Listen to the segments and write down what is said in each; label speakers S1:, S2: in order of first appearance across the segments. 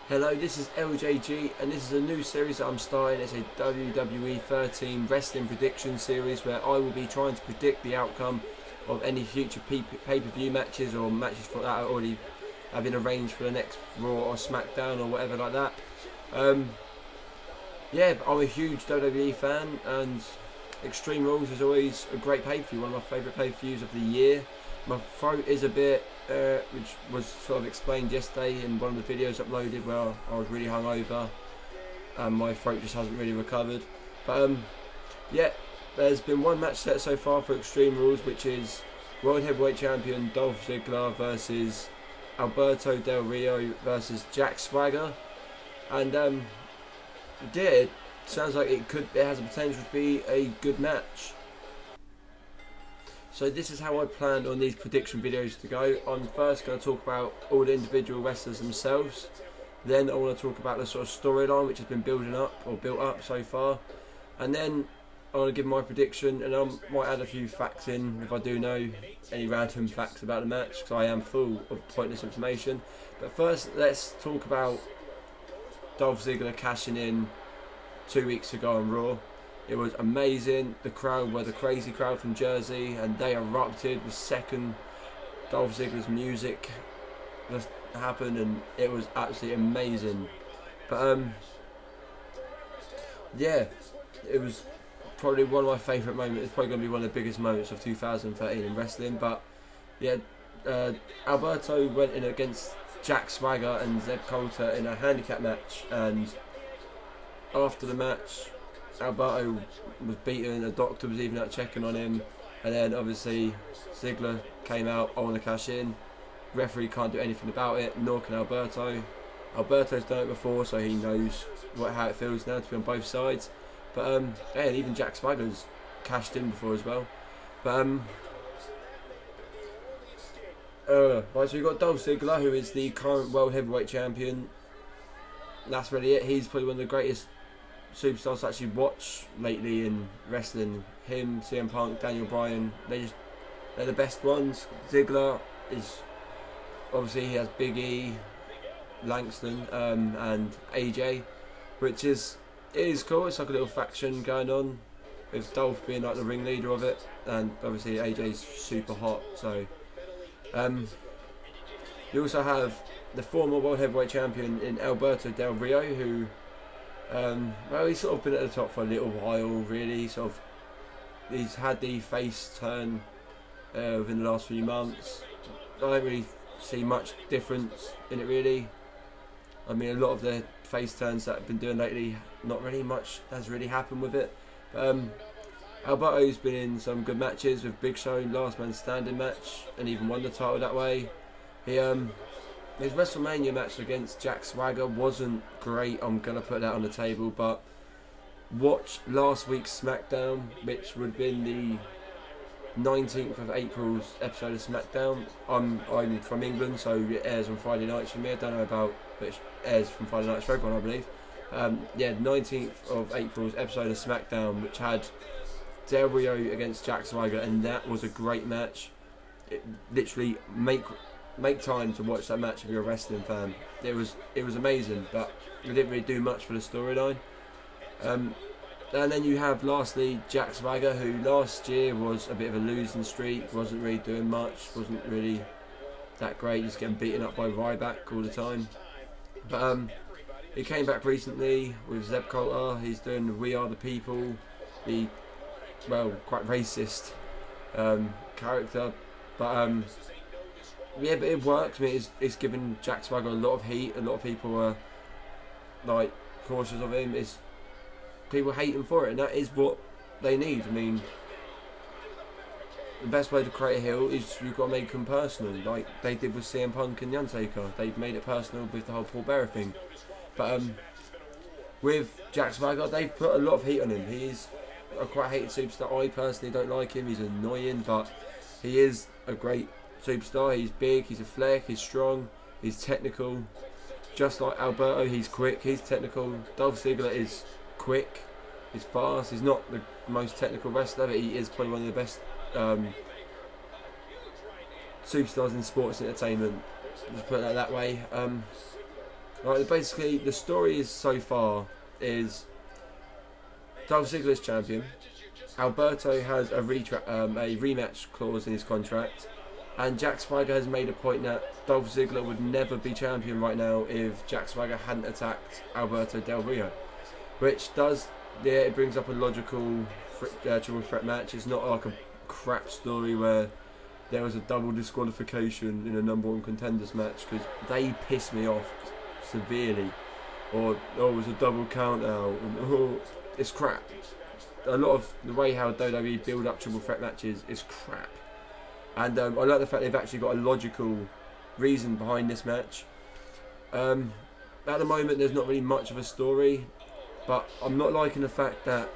S1: Hello, this is LJG and this is a new series that I'm starting. It's a WWE 13 wrestling prediction series where I will be trying to predict the outcome of any future pay-per-view matches or matches that are already have been arranged for the next Raw or SmackDown or whatever like that. Yeah, I'm a huge WWE fan and Extreme Rules is always a great pay-per-view, one of my favourite pay-per-views of the year. My throat is a bit, which was sort of explained yesterday in one of the videos uploaded where I was really hungover and my throat just hasn't really recovered. But yeah, there's been one match set so far for Extreme Rules, which is World Heavyweight Champion Dolph Ziggler versus Alberto Del Rio versus Jack Swagger. And yeah, it sounds like it has the potential to be a good match. So this is how I planned on these prediction videos to go. I'm first going to talk about all the individual wrestlers themselves. Then I want to talk about the sort of storyline which has been built up so far. And then I want to give my prediction, and I might add a few facts in if I do know any random facts about the match, because I am full of pointless information. But first, let's talk about Dolph Ziggler cashing in 2 weeks ago on Raw. It was amazing. The crowd were the crazy crowd from Jersey, and they erupted the second Dolph Ziggler's music just happened, and it was absolutely amazing. But yeah, it was probably one of my favourite moments. It's probably going to be one of the biggest moments of 2013 in wrestling. But yeah, Alberto went in against Jack Swagger and Zeb Coulter in a handicap match, and after the match, Alberto was beaten, a doctor was even out checking on him, and then obviously Ziggler came out, I want to cash in. Referee can't do anything about it, nor can Alberto. Alberto's done it before, so he knows how it feels now to be on both sides. But yeah, and even Jack Swagger's cashed in before as well. But right, so we've got Dolph Ziggler, who is the current World Heavyweight Champion. That's really it. He's probably one of the greatest superstars to actually watch lately in wrestling. Him, CM Punk, Daniel Bryan, they're the best ones. Ziggler is obviously, he has Big E, Langston, and AJ, which is cool. It's like a little faction going on with Dolph being like the ringleader of it, and obviously AJ's super hot. So you also have the former World Heavyweight Champion in Alberto Del Rio, who well, he's sort of been at the top for a little while, really. He's had the face turn within the last few months. I don't really see much difference in it, really. I mean, a lot of the face turns that I've been doing lately, not really much has really happened with it. But Alberto's been in some good matches with Big Show, last man standing match, and even won the title that way. His WrestleMania match against Jack Swagger wasn't great, I'm going to put that on the table, but watch last week's SmackDown, which would have been the 19th of April's episode of SmackDown. I'm from England, so it airs on Friday nights for me. I don't know about, but it airs from Friday nights for everyone, I believe. Yeah, 19th of April's episode of SmackDown, which had Del Rio against Jack Swagger, and that was a great match. It literally make time to watch that match if you're a wrestling fan. It was amazing, but it didn't really do much for the storyline. And then you have lastly Jack Swagger, who last year was a bit of a losing streak, wasn't really doing much, wasn't really that great, just getting beaten up by Ryback all the time. But he came back recently with Zeb Coulter. He's doing the We Are the People, the quite racist character, but yeah, but it works. I mean, it's given Jack Swagger a lot of heat. A lot of people are like cautious of him. People hate him for it, and that is what they need. I mean, the best way to create a heel is you've got to make him personal, like they did with CM Punk and The Undertaker. They've made it personal with the whole Paul Bearer thing. But with Jack Swagger, they've put a lot of heat on him. He is a quite hated superstar. I personally don't like him. He's annoying, but he is a great superstar. He's big, he's a fleck, he's strong, he's technical. Just like Alberto, he's quick, he's technical. Dolph Ziggler is quick, he's fast. He's not the most technical wrestler, but he is probably one of the best superstars in sports entertainment. Just put it that way. Right, basically the story is so far is Dolph Ziggler is champion. Alberto has a rematch clause in his contract, and Jack Swagger has made a point that Dolph Ziggler would never be champion right now if Jack Swagger hadn't attacked Alberto Del Rio, which does, yeah, it brings up a logical triple threat match. It's not like a crap story where there was a double disqualification in a #1 contenders match, because they piss me off severely, or it was a double count out, and it's crap. A lot of the way how WWE build up triple threat matches is crap, and I like the fact they've actually got a logical reason behind this match. At the moment there's not really much of a story, but I'm not liking the fact that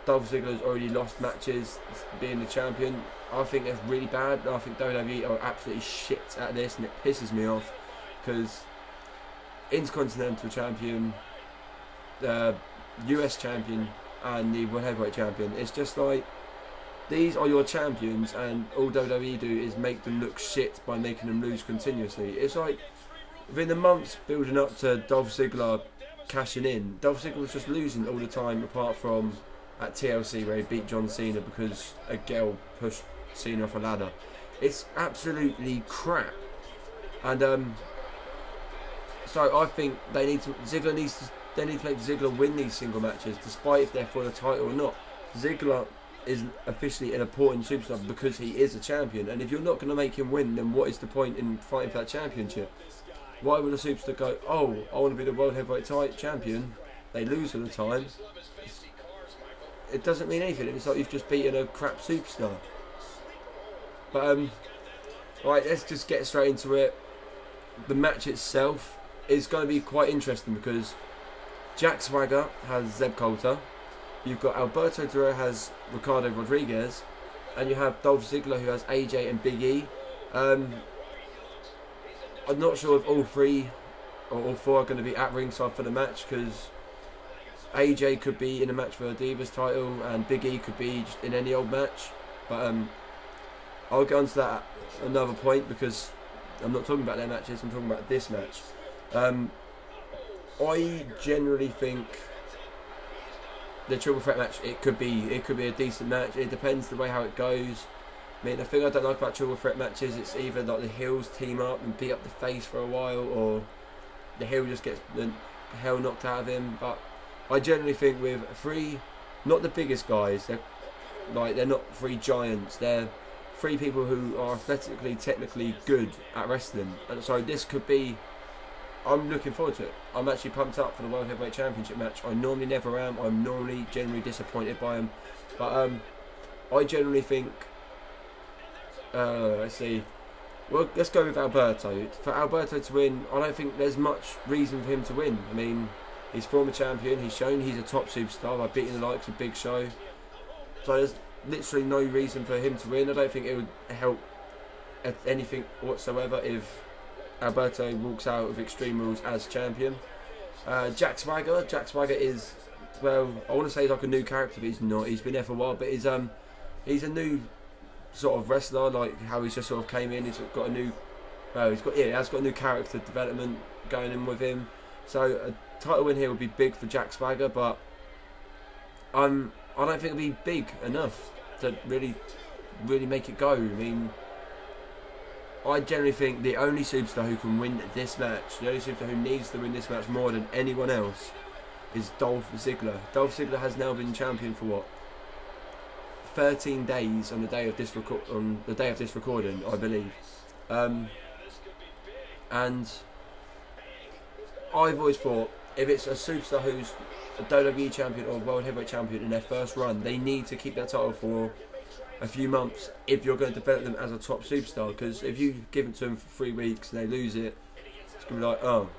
S1: Dolph Ziggler's already lost matches being the champion. I think that's really bad. I think WWE are absolutely shit at this, and it pisses me off, because Intercontinental Champion, US Champion, and the World Heavyweight Champion, it's just like, these are your champions, and all WWE do is make them look shit by making them lose continuously. It's like, within the months building up to Dolph Ziggler cashing in, Dolph Ziggler was just losing all the time, apart from at TLC where he beat John Cena because a girl pushed Cena off a ladder. It's absolutely crap, and so I think they need to make Ziggler win these single matches, despite if they're for the title or not. Ziggler is officially an important superstar because he is a champion, and if you're not going to make him win, then what is the point in fighting for that championship? Why would a superstar go, oh, I want to be the World Heavyweight champion? They lose all the time. It doesn't mean anything. It's like you've just beaten a crap superstar. But right, let's just get straight into it. The match itself is going to be quite interesting because Jack Swagger has Zeb Coulter, you've got Alberto Del Rio has Ricardo Rodriguez, and you have Dolph Ziggler who has AJ and Big E. I'm not sure if all three or all four are going to be at ringside for the match, because AJ could be in a match for the Divas title and Big E could be just in any old match. But I'll get onto that at another point, because I'm not talking about their matches, I'm talking about this match. I generally think the triple threat match, it could be a decent match. It depends the way how it goes. I mean, the thing I don't like about triple threat matches, it's either like the heels team up and beat up the face for a while, or the heel just gets the hell knocked out of him. But I generally think with three, not the biggest guys, they're not three giants, they're three people who are athletically, technically good at wrestling, and so this could be, I'm looking forward to it. I'm actually pumped up for the World Heavyweight Championship match. I normally never am. I'm normally generally disappointed by them, but I generally think, let's see, well, let's go with Alberto. For Alberto to win, I don't think there's much reason for him to win. I mean, he's former champion, he's shown he's a top superstar by beating the likes of Big Show, so there's literally no reason for him to win. I don't think it would help anything whatsoever if Alberto walks out of Extreme Rules as champion. Jack Swagger is, well, I want to say he's like a new character, but he's not. He's been there for a while, but he's a new sort of wrestler, like how he's just sort of came in. He's got a new, he has got a new character development going in with him. So a title win here would be big for Jack Swagger, but I don't think it'll be big enough to really make it go. I mean, I generally think the only superstar who can win this match, the only superstar who needs to win this match more than anyone else, is Dolph Ziggler. Dolph Ziggler has now been champion for what, 13 days on the day of this recording, I believe. And I've always thought, if it's a superstar who's a WWE champion or World Heavyweight champion in their first run, they need to keep that title for a few months if you're going to develop them as a top superstar. Because if you give it to them for 3 weeks and they lose it, it's going to be like, oh,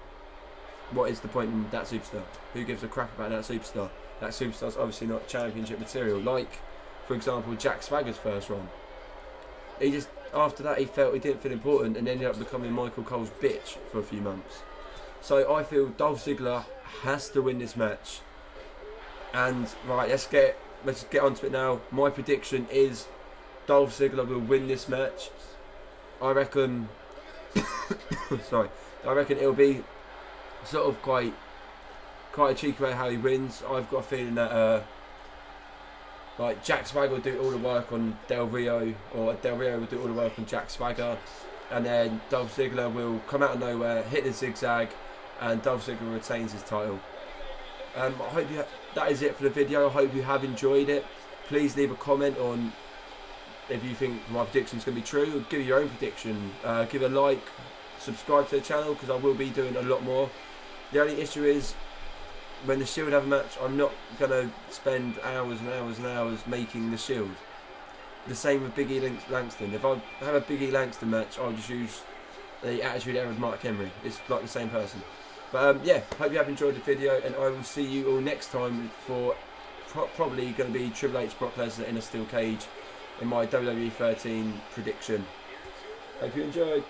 S1: what is the point in that superstar? Who gives a crap about that superstar? That superstar's obviously not championship material. Like, for example, Jack Swagger's first run. He just, after that, he didn't feel important and ended up becoming Michael Cole's bitch for a few months. So I feel Dolph Ziggler has to win this match. And right, let's get onto it now. My prediction is Dolph Ziggler will win this match. I reckon. Sorry, I reckon it'll be sort of quite a cheeky way how he wins. I've got a feeling that like Jack Swagger will do all the work on Del Rio, or Del Rio will do all the work on Jack Swagger, and then Dolph Ziggler will come out of nowhere, hit the zigzag, and Dolph Ziggler retains his title. I hope that is it for the video. I hope you have enjoyed it. Please leave a comment on if you think my prediction is going to be true, or give your own prediction. Give a like, subscribe to the channel, because I will be doing a lot more. The only issue is, when the Shield have a match, I'm not going to spend hours and hours and hours making the Shield. The same with Big E Langston. If I have a Big E Langston match, I'll just use the Attitude Era with Mark Henry. It's like the same person. But yeah, hope you have enjoyed the video, and I will see you all next time for probably going to be Triple H Brock Lesnar in a steel cage in my WWE 13 prediction. Hope you enjoyed.